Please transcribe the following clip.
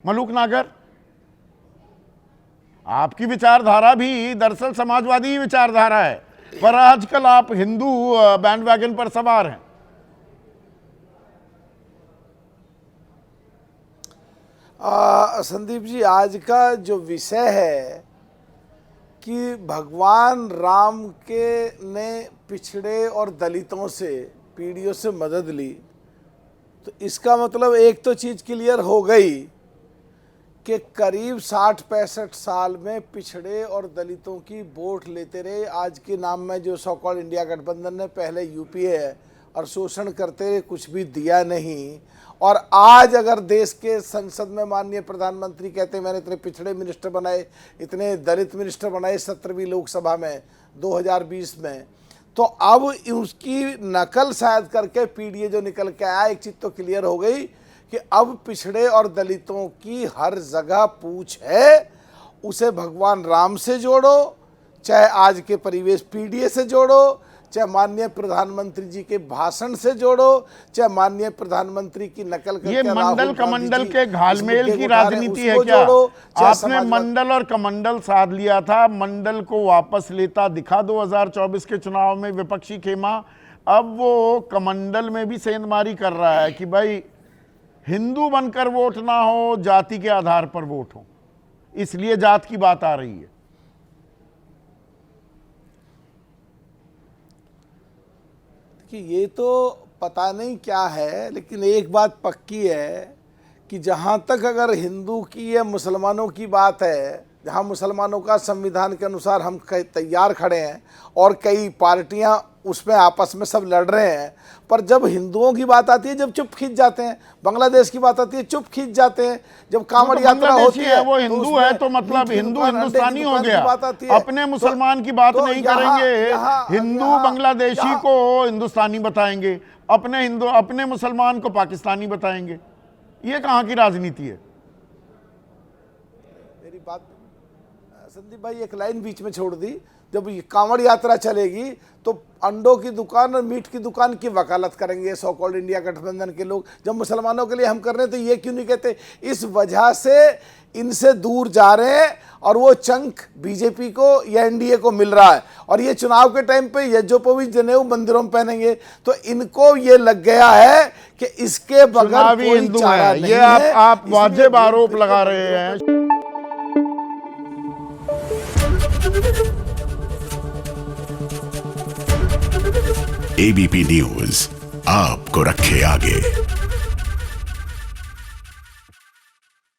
मलूक नागर, आपकी विचारधारा भी दरअसल समाजवादी विचारधारा है, पर आजकल आप हिंदू बैंडवैगन पर सवार हैं। संदीप जी, आज का जो विषय है कि भगवान राम के ने पिछड़े और दलितों से पीढ़ियों से मदद ली, तो इसका मतलब एक तो चीज़ क्लियर हो गई कि करीब 60-65 साल में पिछड़े और दलितों की वोट लेते रहे। आज के नाम में जो सो कॉल्ड इंडिया गठबंधन ने पहले यूपीए और शोषण करते रहे, कुछ भी दिया नहीं। और आज अगर देश के संसद में माननीय प्रधानमंत्री कहते हैं मैंने इतने पिछड़े मिनिस्टर बनाए, इतने दलित मिनिस्टर बनाए 17वीं लोकसभा में 2020 में, तो अब उसकी नकल शायद करके पीडीए जो निकल के आया, एक चीज़ तो क्लियर हो गई कि अब पिछड़े और दलितों की हर जगह पूछ है। उसे भगवान राम से जोड़ो, चाहे आज के परिवेश पीडीए से जोड़ो, चाहे माननीय प्रधानमंत्री जी के भाषण से जोड़ो, चाहे माननीय प्रधानमंत्री की नकल करके ये मंडल कमंडल के घालमेल की राजनीति है क्या? आपने मंडल और कमंडल साध लिया था, मंडल को वापस लेता दिखा 2024 के चुनाव में विपक्षी खेमा। अब वो कमंडल में भी सेंधमारी कर रहा है कि भाई हिंदू बनकर वोट ना हो, जाति के आधार पर वोट हो, इसलिए जात की बात आ रही है। कि ये तो पता नहीं क्या है, लेकिन एक बात पक्की है कि जहाँ तक अगर हिंदू की या मुसलमानों की बात है, जहाँ मुसलमानों का संविधान के अनुसार हम तैयार खड़े हैं और कई पार्टियाँ उसमें आपस में सब लड़ रहे हैं, पर जब हिंदुओं की बात आती है जब चुप खींच जाते हैं, बांग्लादेश की बात आती है चुप खींच जाते हैं, जब कांवड़ यात्रा होती है वो हिंदू है तो मतलब हिंदू हिंदुस्तानी हो गया, अपने मुसलमान की बात नहीं करेंगे, हिंदू बांग्लादेशी को हिंदुस्तानी बताएंगे, अपने मुसलमान को पाकिस्तानी बताएंगे। ये कहाँ की राजनीति है? मेरी बात संदीप भाई एक लाइन बीच में छोड़ दी, जब ये कांवड़ यात्रा चलेगी तो अंडों की दुकान और मीट की दुकान की वकालत करेंगे सो कॉल्ड इंडिया गठबंधन के लोग। जब मुसलमानों के लिए हम कर रहे हैं तो ये क्यों नहीं कहते? इस वजह से इनसे दूर जा रहे हैं और वो चंक बीजेपी को या एनडीए को मिल रहा है। और ये चुनाव के टाइम पे यज्ञोपवीत जनेऊ मंदिरों में पहनेंगे तो इनको ये लग गया है कि इसके बगैर कोई चारा नहीं है। ये आप वाजिब आरोप लगा रहे हैं। एबीपी न्यूज आपको रखे आगे।